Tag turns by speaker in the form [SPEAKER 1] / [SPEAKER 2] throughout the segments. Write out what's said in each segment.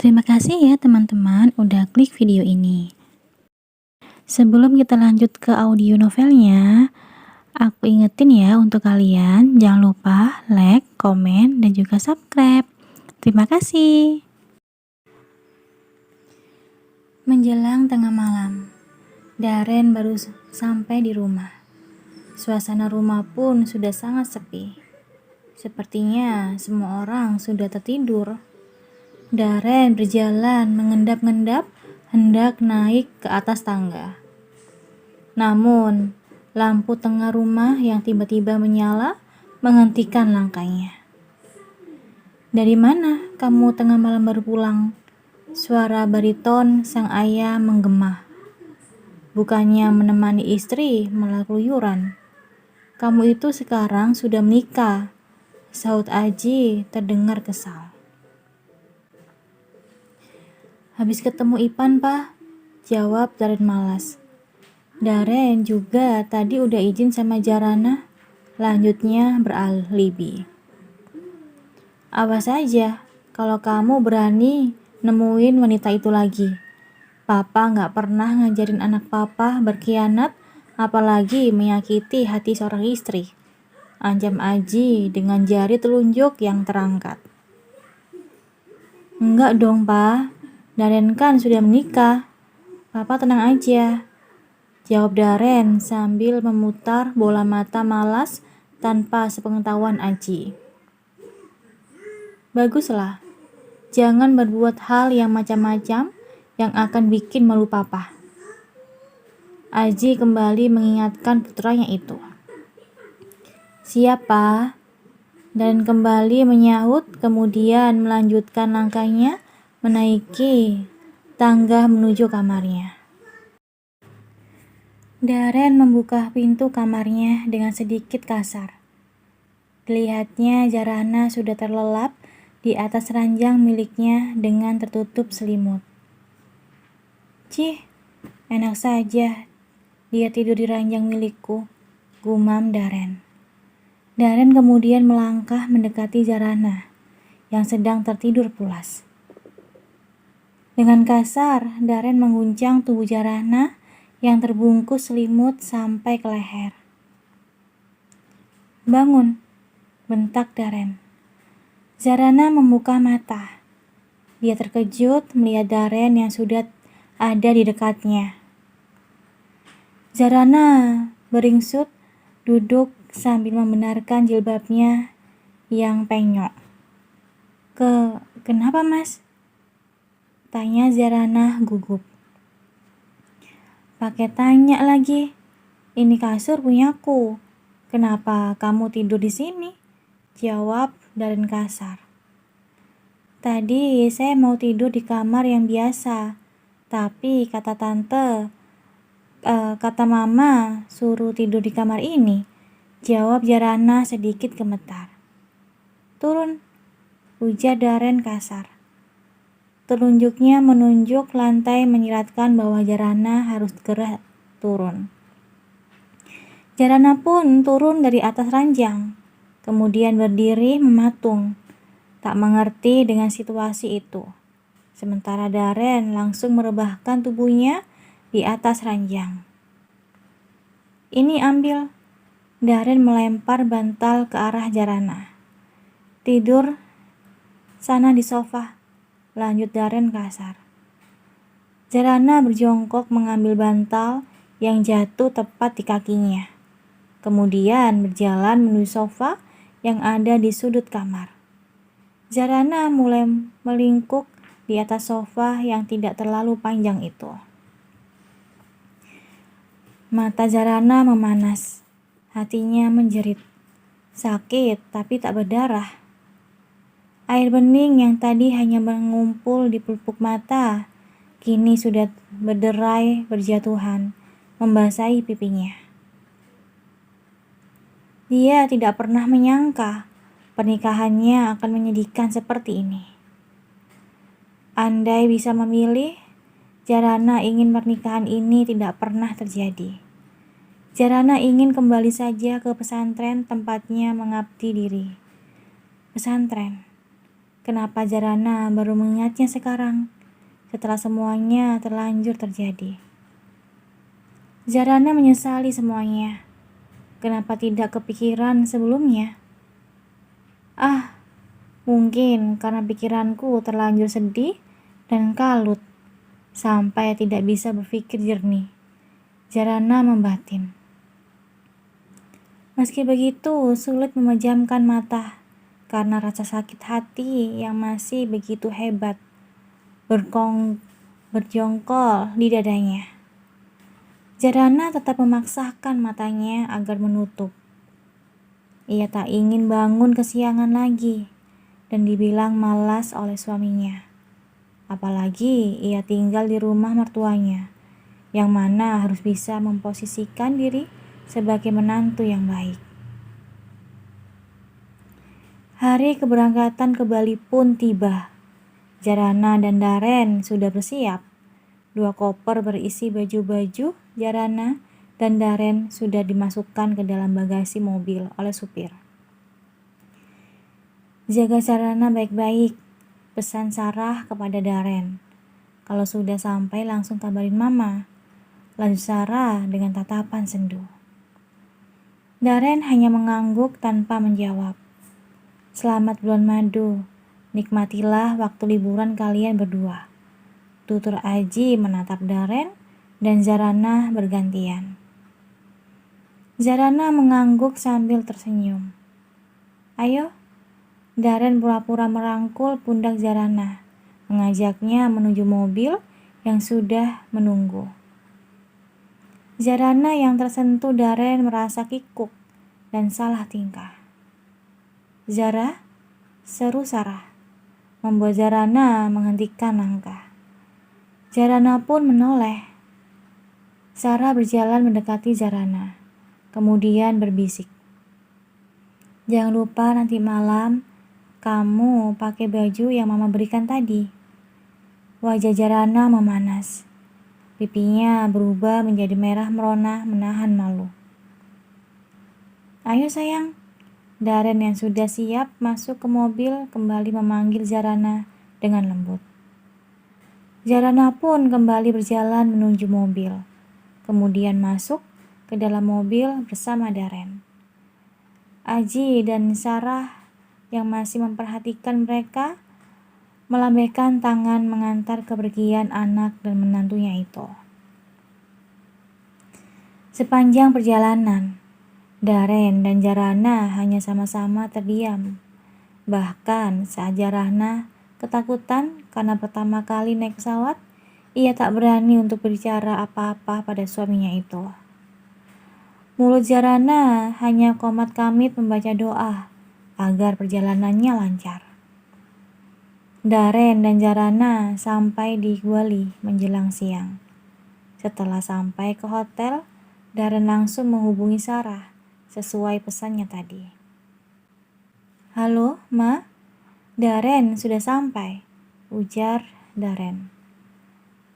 [SPEAKER 1] Terima kasih ya teman-teman udah klik video ini. Sebelum kita lanjut ke audio novelnya, aku ingetin ya untuk kalian jangan lupa like, komen, dan juga subscribe. Terima kasih. Menjelang tengah malam, Darren baru sampai di rumah. Suasana rumah pun sudah sangat sepi. Sepertinya semua orang sudah tertidur. Darren berjalan mengendap-endap hendak naik ke atas tangga. Namun, lampu tengah rumah yang tiba-tiba menyala menghentikan langkahnya. "Dari mana kamu tengah malam baru pulang?" Suara bariton sang ayah menggema. "Bukannya menemani istri, malah keluyuran. Kamu itu sekarang sudah menikah," sahut Aji terdengar kesal. "Habis ketemu Ipan, Pak," jawab Darren malas. "Darren juga tadi udah izin sama Jarana," lanjutnya beralibi. "Awas aja kalau kamu berani nemuin wanita itu lagi. Papa nggak pernah ngajarin anak papa berkhianat, apalagi menyakiti hati seorang istri," ancam Aji dengan jari telunjuk yang terangkat. "Enggak dong, Pa. Darren kan sudah menikah. Papa tenang aja," jawab Darren sambil memutar bola mata malas tanpa sepengetahuan Aji. "Baguslah. Jangan berbuat hal yang macam-macam yang akan bikin malu Papa." Aji kembali mengingatkan putranya itu. "Siapa?" Dan kembali menyahut, kemudian melanjutkan langkahnya menaiki tangga menuju kamarnya. Darren membuka pintu kamarnya dengan sedikit kasar. Dilihatnya Jarana sudah terlelap di atas ranjang miliknya dengan tertutup selimut. "Cih, enak saja dia tidur di ranjang milikku," gumam Darren. Darren kemudian melangkah mendekati Jarana yang sedang tertidur pulas. Dengan kasar, Darren mengguncang tubuh Jarana yang terbungkus selimut sampai ke leher. "Bangun," bentak Darren. Jarana membuka mata. Dia terkejut melihat Darren yang sudah ada di dekatnya. Jarana beringsut duduk sambil membenarkan jilbabnya yang penyok. Kenapa, Mas?" tanya Jarana gugup. "Pakai tanya lagi. Ini kasur punyaku. Kenapa kamu tidur di sini?" jawab Darren kasar. "Tadi saya mau tidur di kamar yang biasa, tapi kata mama suruh tidur di kamar ini," jawab Jarana sedikit gemetar. "Turun," ujar Darren kasar. Telunjuknya menunjuk lantai menyiratkan bahwa Jarana harus segera turun. Jarana pun turun dari atas ranjang, kemudian berdiri mematung, tak mengerti dengan situasi itu. Sementara Darren langsung merebahkan tubuhnya di atas ranjang. "Ini ambil." Darren melempar bantal ke arah Jarana. "Tidur sana di sofa," lanjut Darren kasar. Jarana berjongkok mengambil bantal yang jatuh tepat di kakinya. Kemudian berjalan menuju sofa yang ada di sudut kamar. Jarana mulai melingkuk di atas sofa yang tidak terlalu panjang itu. Mata Jarana memanas. Hatinya menjerit. Sakit tapi tak berdarah. Air bening yang tadi hanya mengumpul di pelupuk mata, kini sudah berderai berjatuhan, membasahi pipinya. Dia tidak pernah menyangka pernikahannya akan menyedihkan seperti ini. Andai bisa memilih, Jarana ingin pernikahan ini tidak pernah terjadi. Jarana ingin kembali saja ke pesantren tempatnya mengabdi diri. Pesantren. Kenapa Jarana baru mengingatnya sekarang, setelah semuanya terlanjur terjadi? Jarana menyesali semuanya. Kenapa tidak kepikiran sebelumnya? Mungkin karena pikiranku terlanjur sedih dan kalut, sampai tidak bisa berpikir jernih. Jarana membatin. Meski begitu, sulit memejamkan mata karena rasa sakit hati yang masih begitu hebat berjongkol di dadanya. Jarana tetap memaksakan matanya agar menutup. Ia tak ingin bangun kesiangan lagi dan dibilang malas oleh suaminya. Apalagi ia tinggal di rumah mertuanya, yang mana harus bisa memposisikan diri sebagai menantu yang baik. Hari keberangkatan ke Bali pun tiba. Jarana dan Daren sudah bersiap. 2 koper berisi baju-baju Jarana dan Daren sudah dimasukkan ke dalam bagasi mobil oleh supir. Jaga Jarana baik-baik, pesan Sarah kepada Daren. Kalau sudah sampai langsung kabarin mama. Lanjut Sarah dengan tatapan sendu. Daren hanya mengangguk tanpa menjawab. Selamat bulan madu, nikmatilah waktu liburan kalian berdua. Tutur Aji menatap Daren dan Jarana bergantian. Jarana mengangguk sambil tersenyum. Ayo, Daren pura-pura merangkul pundak Jarana, mengajaknya menuju mobil yang sudah menunggu. Jarana yang tersentuh Daren merasa kikuk dan salah tingkah. Zara, seru Sarah, membuat Jarana menghentikan langkah. Jarana pun menoleh. Sarah berjalan mendekati Jarana, kemudian berbisik. Jangan lupa nanti malam kamu pakai baju yang mama berikan tadi. Wajah Jarana memanas. Pipinya berubah menjadi merah merona menahan malu. Ayo sayang. Daren yang sudah siap masuk ke mobil kembali memanggil Jarana dengan lembut. Jarana pun kembali berjalan menuju mobil, kemudian masuk ke dalam mobil bersama Daren. Aji dan Sarah yang masih memperhatikan mereka melambaikan tangan mengantar kepergian anak dan menantunya itu. Sepanjang perjalanan, Daren dan Jarana hanya sama-sama terdiam. Bahkan saat Jarana ketakutan karena pertama kali naik pesawat, ia tak berani untuk berbicara apa-apa pada suaminya itu. Mulut Jarana hanya komat kamit membaca doa agar perjalanannya lancar. Daren dan Jarana sampai di Bali menjelang siang. Setelah sampai ke hotel, Daren langsung menghubungi Sarah sesuai pesannya tadi. Halo, Ma? Daren sudah sampai, ujar Daren.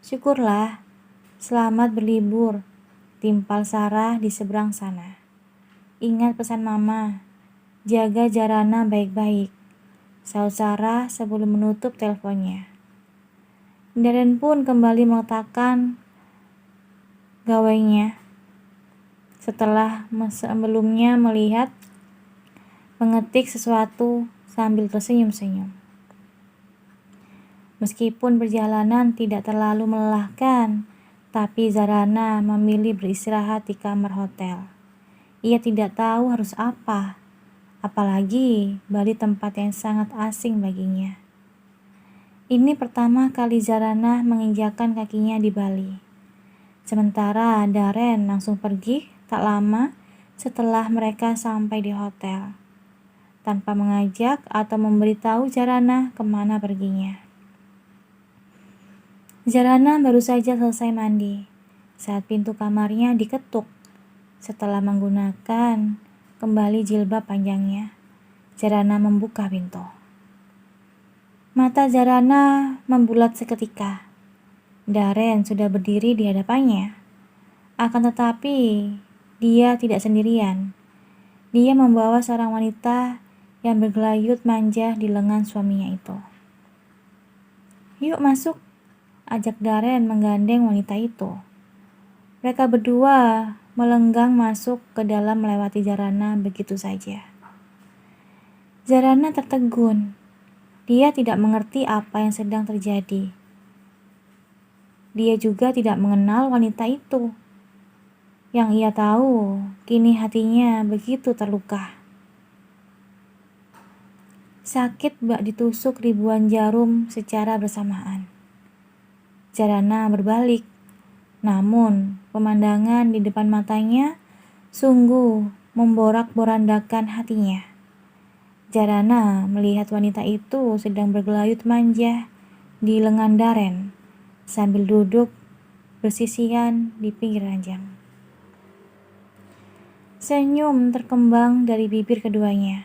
[SPEAKER 1] Syukurlah, selamat berlibur, timpal Sarah di seberang sana. Ingat pesan Mama, jaga Jarana baik-baik, saut Sarah sebelum menutup teleponnya. Daren pun kembali meletakkan gawainya setelah sebelumnya melihat mengetik sesuatu sambil tersenyum-senyum. Meskipun perjalanan tidak terlalu melelahkan, tapi Jarana memilih beristirahat di kamar hotel. Ia tidak tahu harus apa, apalagi Bali tempat yang sangat asing baginya. Ini pertama kali Jarana menginjakkan kakinya di Bali. Sementara Daren langsung pergi tak lama setelah mereka sampai di hotel, tanpa mengajak atau memberitahu Jarana kemana perginya. Jarana baru saja selesai mandi saat pintu kamarnya diketuk. Setelah menggunakan kembali jilbab panjangnya, Jarana membuka pintu. Mata Jarana membulat seketika. Daren sudah berdiri di hadapannya. Akan tetapi, dia tidak sendirian. Dia membawa seorang wanita yang bergelayut manja di lengan suaminya itu. "Yuk masuk," ajak Darren menggandeng wanita itu. Mereka berdua melenggang masuk ke dalam melewati Zarana begitu saja. Zarana tertegun. Dia tidak mengerti apa yang sedang terjadi. Dia juga tidak mengenal wanita itu. Yang ia tahu, kini hatinya begitu terluka. Sakit bak ditusuk ribuan jarum secara bersamaan. Zarana berbalik, namun pemandangan di depan matanya sungguh memborak-borandakan hatinya. Zarana melihat wanita itu sedang bergelayut manja di lengan Darren sambil duduk bersisian di pinggir ranjang. Senyum terkembang dari bibir keduanya.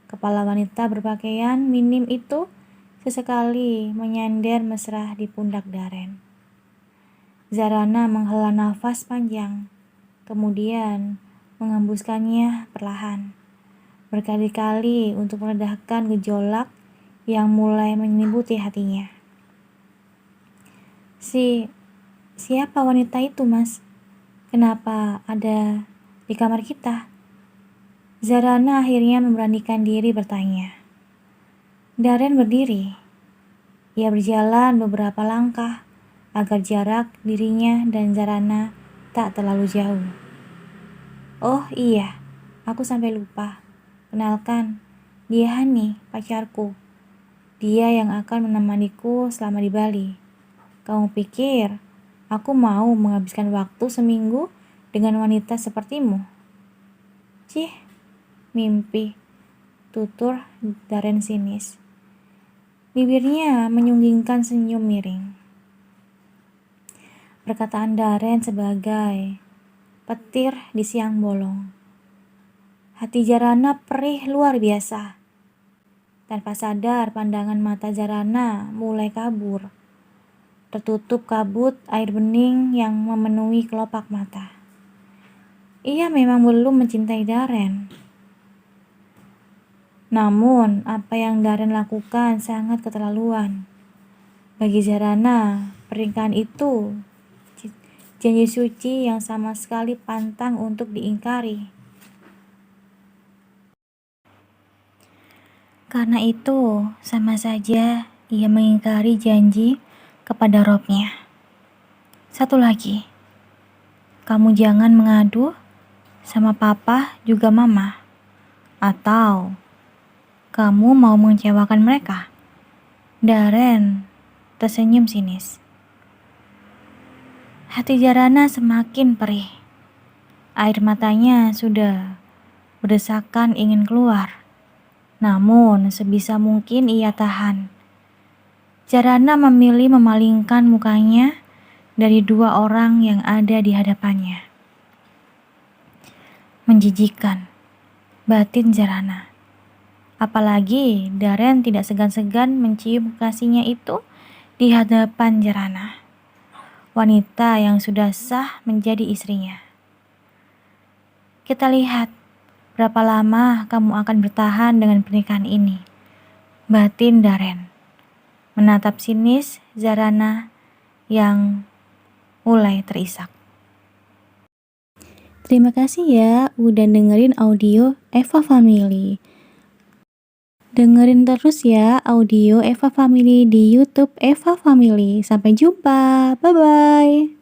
[SPEAKER 1] Kepala wanita berpakaian minim itu sesekali menyender mesra di pundak Darren. Zarana menghela nafas panjang, kemudian menghembuskannya perlahan, berkali-kali untuk meredahkan gejolak yang mulai menyelimuti hatinya. Siapa wanita itu, Mas? Kenapa ada di kamar kita?" Zarana akhirnya memberanikan diri bertanya. Darren berdiri. Ia berjalan beberapa langkah agar jarak dirinya dan Zarana tak terlalu jauh. "Oh iya, aku sampai lupa. Kenalkan, dia Hani, pacarku. Dia yang akan menemaniku selama di Bali. Kamu pikir aku mau menghabiskan waktu seminggu dengan wanita sepertimu?" "Cih, mimpi," tutur Darren sinis. Bibirnya menyunggingkan senyum miring. Perkataan Darren sebagai petir di siang bolong. Hati Zarana perih luar biasa. Tanpa sadar pandangan mata Zarana mulai kabur. Tertutup kabut air bening yang memenuhi kelopak mata. Ia memang belum mencintai Darren. Namun, apa yang Darren lakukan sangat keterlaluan. Bagi Zarana, pernikahan itu janji suci yang sama sekali pantang untuk diingkari. Karena itu, sama saja ia mengingkari janji kepada Robnya. Satu lagi, kamu jangan mengadu sama papa juga mama. Atau kamu mau mengecewakan mereka? Darren tersenyum sinis. Hati Zarana semakin perih. Air matanya sudah berdesakan ingin keluar. Namun sebisa mungkin ia tahan. Zarana memilih memalingkan mukanya dari dua orang yang ada di hadapannya. Menjijikan batin Zarana. Apalagi Darren tidak segan-segan mencium kekasihnya itu di hadapan Zarana, wanita yang sudah sah menjadi istrinya. Kita lihat berapa lama kamu akan bertahan dengan pernikahan ini, batin Darren. Menatap sinis Zarana yang mulai terisak. Terima kasih ya udah dengerin audio Eva Family. Dengerin terus ya audio Eva Family di YouTube Eva Family. Sampai jumpa. Bye-bye.